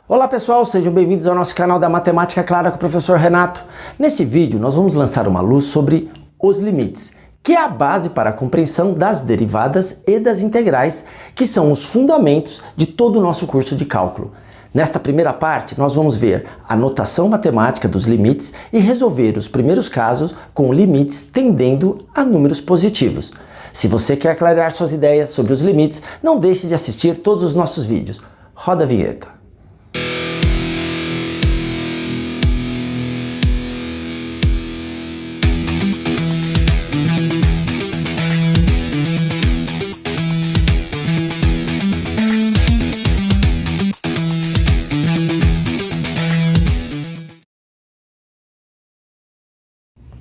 Olá pessoal, sejam bem-vindos ao nosso canal da Matemática Clara com o professor Renato. Nesse vídeo nós vamos lançar uma luz sobre os limites, que é a base para a compreensão das derivadas e das integrais, que são os fundamentos de todo o nosso curso de cálculo. Nesta primeira parte nós vamos ver a notação matemática dos limites e resolver os primeiros casos com limites tendendo a números positivos. Se você quer clarear suas ideias sobre os limites, não deixe de assistir todos os nossos vídeos. Roda a vinheta.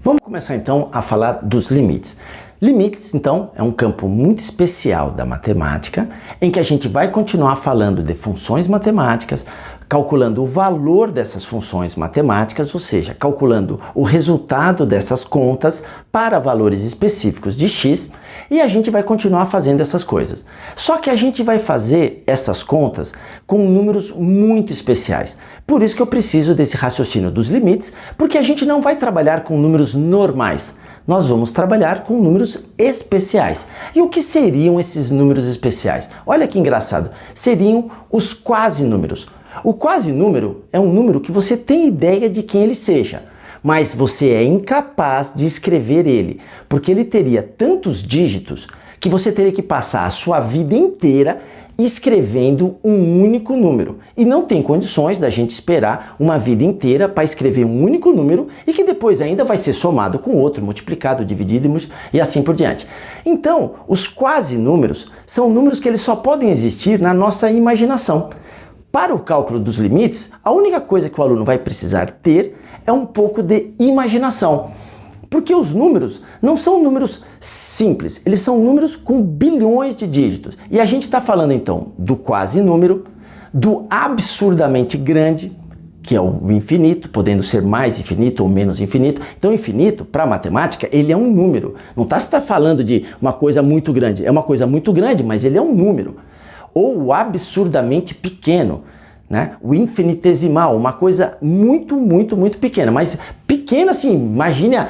Vamos começar então a falar dos limites. Limites, então, é um campo muito especial da matemática, em que a gente vai continuar falando de funções matemáticas, calculando o valor dessas funções matemáticas, ou seja, calculando o resultado dessas contas para valores específicos de x, e a gente vai continuar fazendo essas coisas. Só que a gente vai fazer essas contas com números muito especiais. Por isso que eu preciso desse raciocínio dos limites, porque a gente não vai trabalhar com números normais. Nós vamos trabalhar com números especiais. E o que seriam esses números especiais? Olha que engraçado, seriam os quase números. O quase número é um número que você tem ideia de quem ele seja, mas você é incapaz de escrever ele, porque ele teria tantos dígitos que você teria que passar a sua vida inteira escrevendo um único número. E não tem condições da gente esperar uma vida inteira para escrever um único número e que depois ainda vai ser somado com outro, multiplicado, dividido e assim por diante. Então, os quase números são números que eles só podem existir na nossa imaginação. Para o cálculo dos limites, a única coisa que o aluno vai precisar ter é um pouco de imaginação. Porque os números não são números simples, eles são números com bilhões de dígitos. E a gente está falando então do quase número, do absurdamente grande, que é o infinito, podendo ser mais infinito ou menos infinito. Então infinito, para a matemática, ele é um número. Não se está falando de uma coisa muito grande, é uma coisa muito grande, mas ele é um número. Ou o absurdamente pequeno, né? O infinitesimal, uma coisa muito pequena, mas pequena assim, imagina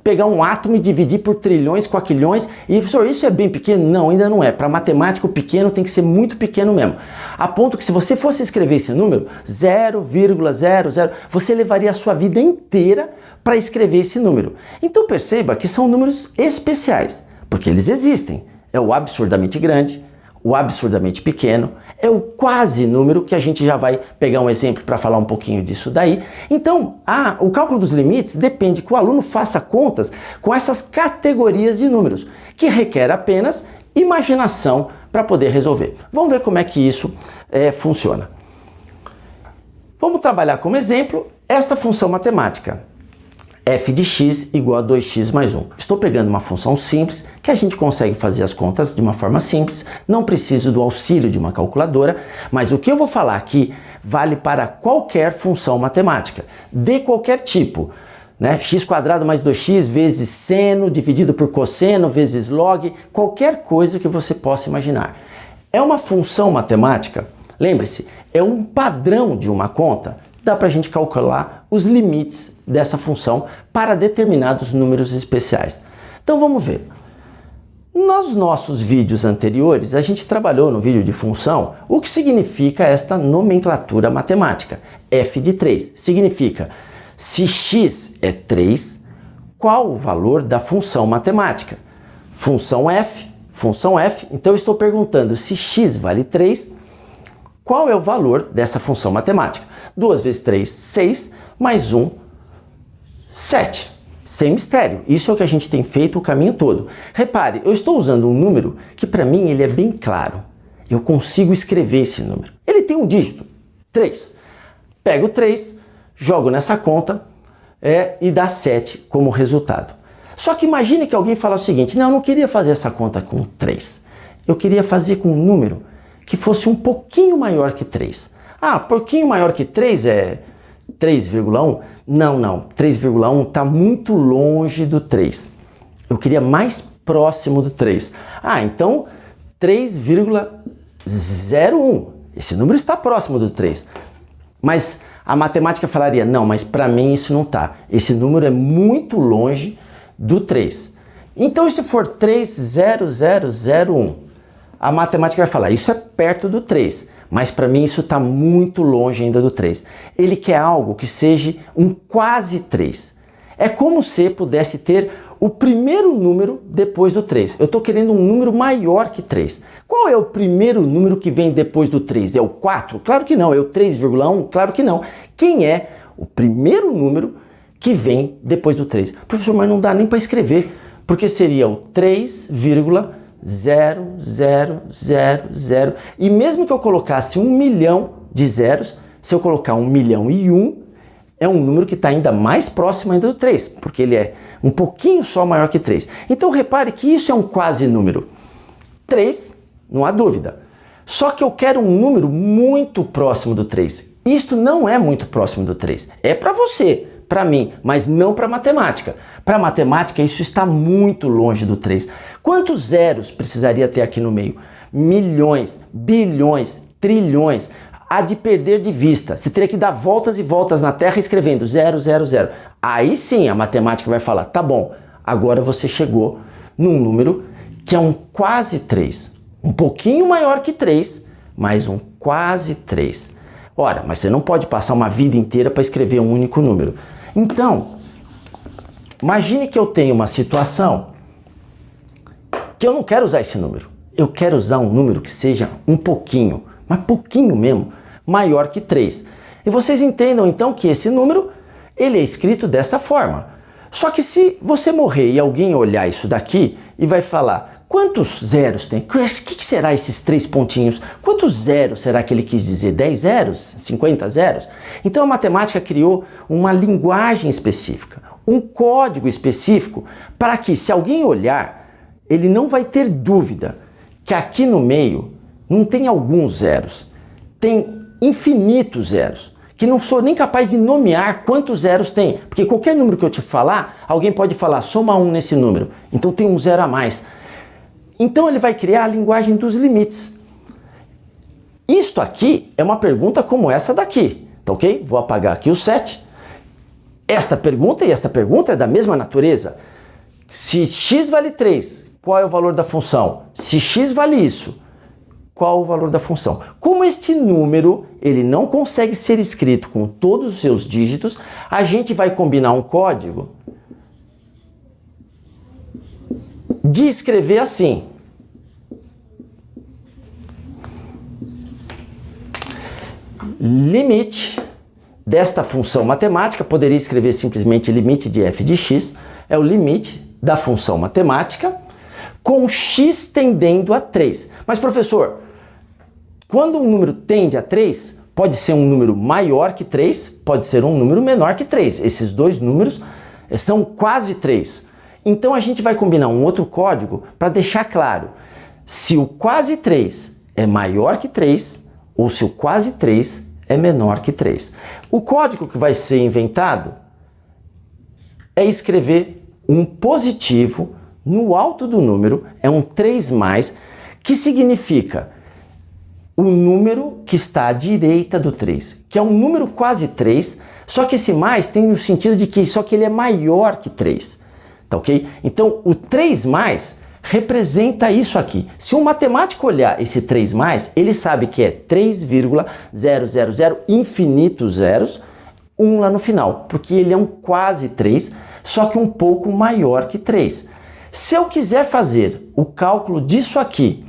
pegar um átomo e dividir por trilhões, quaquilhões, e professor, isso é bem pequeno? Não, ainda não é. Para matemática o pequeno tem que ser muito pequeno mesmo, a ponto que se você fosse escrever esse número, 0,00, você levaria a sua vida inteira para escrever esse número. Então perceba que são números especiais, porque eles existem. É o absurdamente grande, o absurdamente pequeno, é o quase número, que a gente já vai pegar um exemplo para falar um pouquinho disso daí. Então, o cálculo dos limites depende que o aluno faça contas com essas categorias de números, que requer apenas imaginação para poder resolver. Vamos ver como é que isso funciona. Vamos trabalhar como exemplo esta função matemática. F de x igual a 2x mais 1. Estou pegando uma função simples, que a gente consegue fazer as contas de uma forma simples, não preciso do auxílio de uma calculadora, mas o que eu vou falar aqui vale para qualquer função matemática, de qualquer tipo, né? X² mais 2x vezes seno dividido por cosseno vezes log, qualquer coisa que você possa imaginar. É uma função matemática, lembre-se, é um padrão de uma conta. Dá para a gente calcular os limites dessa função para determinados números especiais. Então vamos ver. Nos nossos vídeos anteriores, a gente trabalhou no vídeo de função o que significa esta nomenclatura matemática. F de 3 significa, se x é 3, qual o valor da função matemática? Função f, então eu estou perguntando se x vale 3, qual é o valor dessa função matemática? 2 vezes 3, 6, mais 1, 7. Sem mistério. Isso é o que a gente tem feito o caminho todo. Repare, eu estou usando um número que para mim ele é bem claro. Eu consigo escrever esse número. Ele tem um dígito, 3. Pego 3, jogo nessa conta e dá 7 como resultado. Só que imagine que alguém fala o seguinte, não, eu não queria fazer essa conta com 3. Eu queria fazer com um número que fosse um pouquinho maior que 3. Pouquinho maior que 3 é 3,1? Não, 3,1 está muito longe do 3. Eu queria mais próximo do 3. Então 3,01. Esse número está próximo do 3. Mas a matemática falaria, não, mas para mim isso não tá. Esse número é muito longe do 3. Então, e se for 30001? A matemática vai falar, isso é perto do 3, mas para mim isso está muito longe ainda do 3. Ele quer algo que seja um quase 3. É como se pudesse ter o primeiro número depois do 3. Eu estou querendo um número maior que 3. Qual é o primeiro número que vem depois do 3? É o 4? Claro que não. É o 3,1? Claro que não. Quem é o primeiro número que vem depois do 3? Professor, mas não dá nem para escrever, porque seria o 3,0000. E mesmo que eu colocasse 1 milhão de zeros, se eu colocar 1.000.001, é um número que está ainda mais próximo ainda do 3, porque ele é um pouquinho só maior que 3. Então repare que isso é um quase número. 3, não há dúvida. Só que eu quero um número muito próximo do 3. Isto não é muito próximo do 3. É para você, para mim, mas não para matemática. Para matemática, isso está muito longe do 3. Quantos zeros precisaria ter aqui no meio? Milhões, bilhões, trilhões. Há de perder de vista. Você teria que dar voltas e voltas na Terra escrevendo 000. Aí sim a matemática vai falar, tá bom, agora você chegou num número que é um quase 3. Um pouquinho maior que 3, mas um quase 3. Ora, mas você não pode passar uma vida inteira para escrever um único número. Então, imagine que eu tenho uma situação que eu não quero usar esse número. Eu quero usar um número que seja um pouquinho, mas pouquinho mesmo, maior que 3. E vocês entendam então que esse número, ele é escrito dessa forma. Só que se você morrer e alguém olhar isso daqui e vai falar, quantos zeros tem? O que será esses 3 pontinhos? Quantos zeros será que ele quis dizer? 10 zeros? 50 zeros? Então a matemática criou uma linguagem específica, um código específico para que se alguém olhar, ele não vai ter dúvida que aqui no meio não tem alguns zeros, tem infinitos zeros, que não sou nem capaz de nomear quantos zeros tem, porque qualquer número que eu te falar, alguém pode falar, soma 1 nesse número, então tem um zero a mais. Então ele vai criar a linguagem dos limites. Isto aqui é uma pergunta como essa daqui, tá ok? Vou apagar aqui o 7. Esta pergunta e esta pergunta é da mesma natureza. Se x vale 3, qual é o valor da função? Se x vale isso, qual o valor da função? Como este número ele não consegue ser escrito com todos os seus dígitos, a gente vai combinar um código de escrever assim. Limite desta função matemática, poderia escrever simplesmente limite de f de x, é o limite da função matemática com x tendendo a 3. Mas professor, quando um número tende a 3, pode ser um número maior que 3, pode ser um número menor que 3. Esses dois números são quase 3. Então a gente vai combinar um outro código para deixar claro se o quase 3 é maior que 3 ou se o quase 3 é menor que 3. O código que vai ser inventado é escrever um positivo no alto do número, é um 3+, que significa o número que está à direita do 3, que é um número quase 3, só que esse mais tem o sentido de que só que ele é maior que 3, tá ok? Então o 3+ representa isso aqui. Se um matemático olhar esse 3+, ele sabe que é 3,000 infinitos zeros, 1 lá no final, porque ele é um quase 3, só que um pouco maior que 3. Se eu quiser fazer o cálculo disso aqui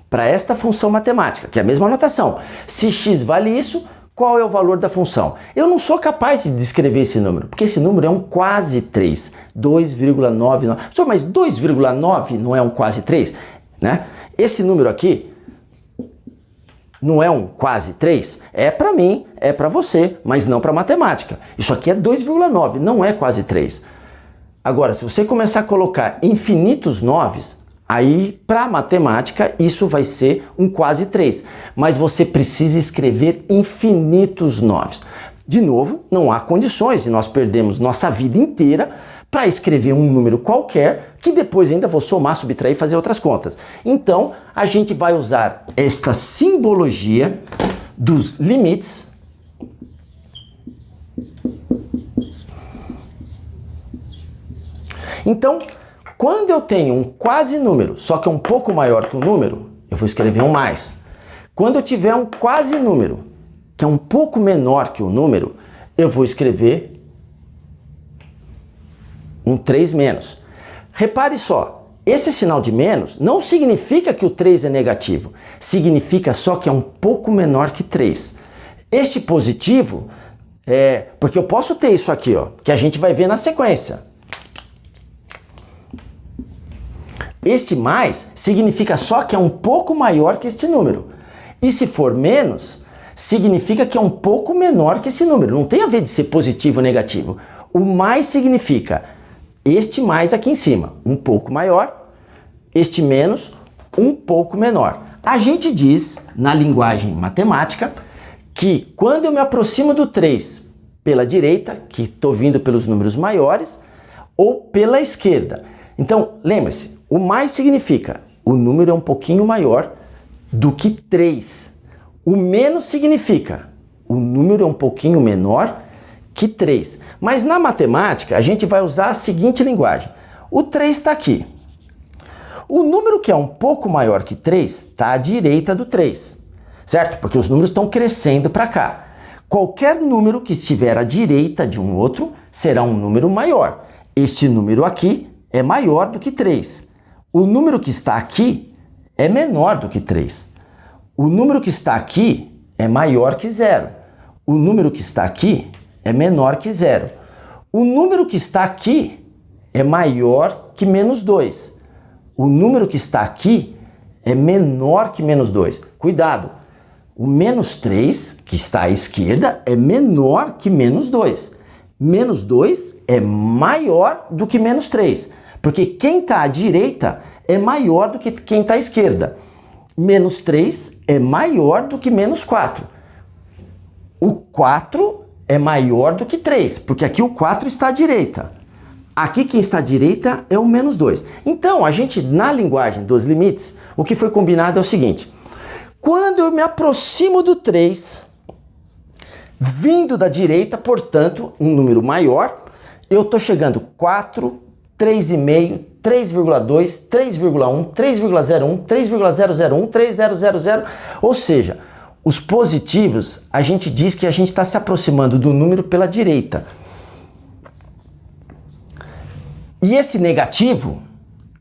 para esta função matemática, que é a mesma notação, se x vale isso, qual é o valor da função? Eu não sou capaz de descrever esse número, porque esse número é um quase 3, 2,99. Mas 2,9 não é um quase 3? Né? Esse número aqui não é um quase 3? É para mim, é para você, mas não para matemática. Isso aqui é 2,9, não é quase 3. Agora, se você começar a colocar infinitos 9s, aí para matemática isso vai ser um quase 3. Mas você precisa escrever infinitos 9s. De novo, não há condições e nós perdemos nossa vida inteira para escrever um número qualquer que depois ainda vou somar, subtrair e fazer outras contas. Então, a gente vai usar esta simbologia dos limites Então, quando eu tenho um quase número, só que é um pouco maior que o número, eu vou escrever um mais. Quando eu tiver um quase número, que é um pouco menor que o número, eu vou escrever um 3 menos. Repare só, esse sinal de menos não significa que o 3 é negativo, significa só que é um pouco menor que 3. Este positivo é porque eu posso ter isso aqui, ó, que a gente vai ver na sequência. Este mais significa só que é um pouco maior que este número. E se for menos, significa que é um pouco menor que esse número. Não tem a ver de ser positivo ou negativo. O mais significa este mais aqui em cima, um pouco maior, este menos, um pouco menor. A gente diz, na linguagem matemática, que quando eu me aproximo do 3 pela direita, que estou vindo pelos números maiores, ou pela esquerda. Então, lembre-se, o mais significa o número é um pouquinho maior do que 3. O menos significa o número é um pouquinho menor que 3. Mas na matemática, a gente vai usar a seguinte linguagem. O 3 está aqui. O número que é um pouco maior que 3 está à direita do 3, certo? Porque os números estão crescendo para cá. Qualquer número que estiver à direita de um outro será um número maior. Este número aqui é maior do que 3. O número que está aqui é menor do que 3. O número que está aqui é maior que 0. O número que está aqui é menor que 0. O número que está aqui é maior que menos 2. O número que está aqui é menor que menos 2. Cuidado! O menos 3, que está à esquerda, é menor que menos 2. Menos 2 é maior do que menos 3, porque quem está à direita é maior do que quem está à esquerda. Menos 3 é maior do que menos 4. O 4 é maior do que 3, porque aqui o 4 está à direita. Aqui quem está à direita é o menos 2. Então, a gente, na linguagem dos limites, o que foi combinado é o seguinte. Quando eu me aproximo do 3, vindo da direita, portanto, um número maior, eu estou chegando 4, 3,5, 3,2, 3,1, 3,01, 3,001, 3,000, ou seja, os positivos, a gente diz que a gente está se aproximando do número pela direita. E esse negativo,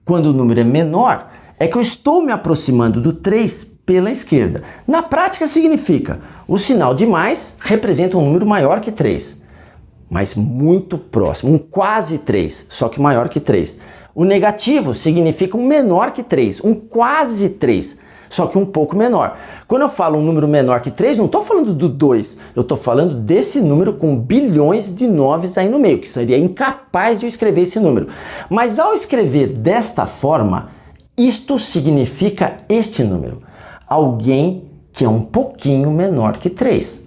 quando o número é menor, é que eu estou me aproximando do 3 pela esquerda. Na prática significa, o sinal de mais representa um número maior que 3, mas muito próximo, um quase 3, só que maior que 3. O negativo significa um menor que 3, um quase 3, só que um pouco menor. Quando eu falo um número menor que 3, não estou falando do 2, eu estou falando desse número com bilhões de 9 aí no meio, que seria incapaz de eu escrever esse número. Mas ao escrever desta forma, isto significa este número. Alguém que é um pouquinho menor que 3.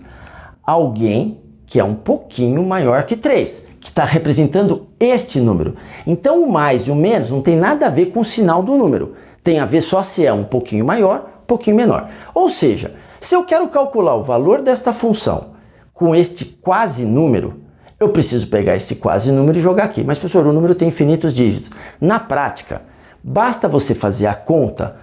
Alguém que é um pouquinho maior que 3, que está representando este número. Então o mais e o menos não tem nada a ver com o sinal do número. Tem a ver só se é um pouquinho maior, um pouquinho menor. Ou seja, se eu quero calcular o valor desta função com este quase número, eu preciso pegar esse quase número e jogar aqui. Mas, professor, o número tem infinitos dígitos. Na prática, basta você fazer a conta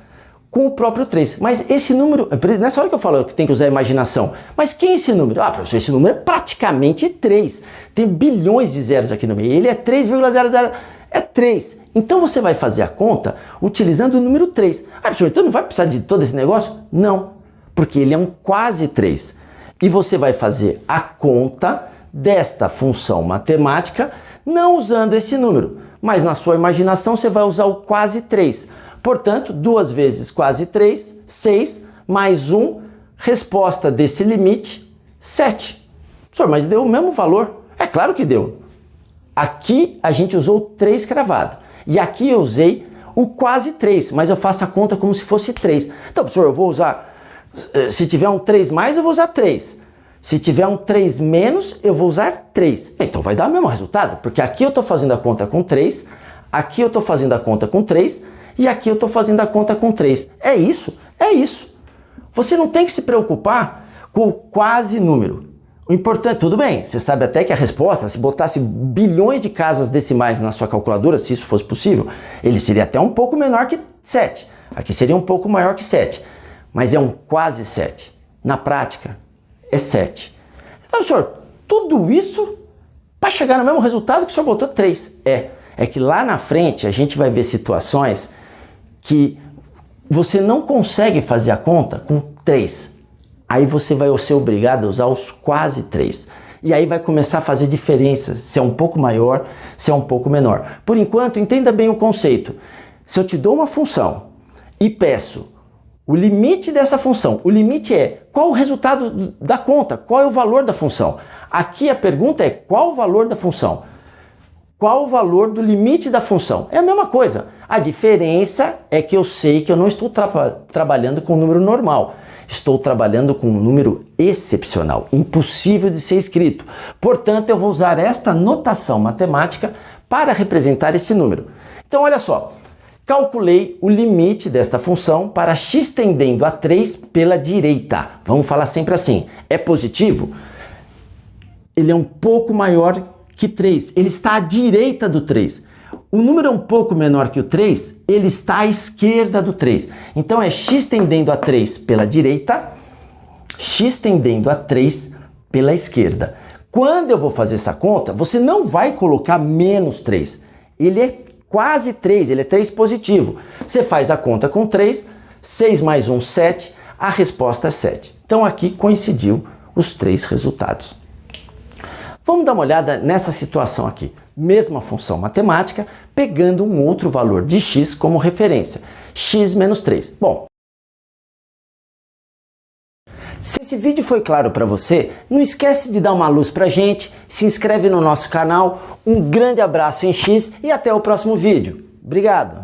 com o próprio 3. Mas esse número, nessa hora que eu falo que tem que usar a imaginação, mas quem é esse número? Ah, professor, esse número é praticamente 3. Tem bilhões de zeros aqui no meio. Ele é 3,00, é 3. Então você vai fazer a conta utilizando o número 3. Ah, professor, então não vai precisar de todo esse negócio? Não, porque ele é um quase 3. E você vai fazer a conta desta função matemática não usando esse número, mas na sua imaginação você vai usar o quase 3. Portanto, 2 vezes quase 3, 6, mais 1, resposta desse limite, 7. Professor, mas deu o mesmo valor? É claro que deu. Aqui a gente usou 3 cravado. E aqui eu usei o quase 3, mas eu faço a conta como se fosse 3. Então, professor, eu vou usar, se tiver um 3 mais, eu vou usar 3. Se tiver um 3 menos, eu vou usar 3. Então vai dar o mesmo resultado, porque aqui eu estou fazendo a conta com 3, aqui eu estou fazendo a conta com 3, e aqui eu estou fazendo a conta com 3. É isso, é isso. Você não tem que se preocupar com o quase número. O importante, tudo bem, você sabe até que a resposta, se botasse bilhões de casas decimais na sua calculadora, se isso fosse possível, ele seria até um pouco menor que 7. Aqui seria um pouco maior que 7, mas é um quase 7. Na prática, é 7. Então, senhor, tudo isso para chegar no mesmo resultado que o senhor botou 3. É que lá na frente a gente vai ver situações que você não consegue fazer a conta com 3. Aí você vai ser obrigado a usar os quase 3. E aí vai começar a fazer diferença, se é um pouco maior, se é um pouco menor. Por enquanto, entenda bem o conceito. Se eu te dou uma função e peço o limite dessa função, o limite é qual o resultado da conta, qual é o valor da função. Aqui a pergunta é qual o valor da função. Qual o valor do limite da função? É a mesma coisa. A diferença é que eu sei que eu não estou trabalhando com um número normal. Estou trabalhando com um número excepcional, impossível de ser escrito. Portanto, eu vou usar esta notação matemática para representar esse número. Então, olha só. Calculei o limite desta função para x tendendo a 3 pela direita. Vamos falar sempre assim. É positivo? Ele é um pouco maior que 3. Ele está à direita do 3. O número é um pouco menor que o 3, ele está à esquerda do 3. Então é x tendendo a 3 pela direita, x tendendo a 3 pela esquerda. Quando eu vou fazer essa conta, você não vai colocar menos 3. Ele é quase 3, ele é 3 positivo. Você faz a conta com 3, 6 mais 1, 7, a resposta é 7. Então aqui coincidiu os 3 resultados. Vamos dar uma olhada nessa situação aqui. Mesma função matemática, pegando um outro valor de x como referência. X menos 3. Bom, se esse vídeo foi claro para você, não esquece de dar uma luz pra gente, se inscreve no nosso canal, um grande abraço em X e até o próximo vídeo. Obrigado!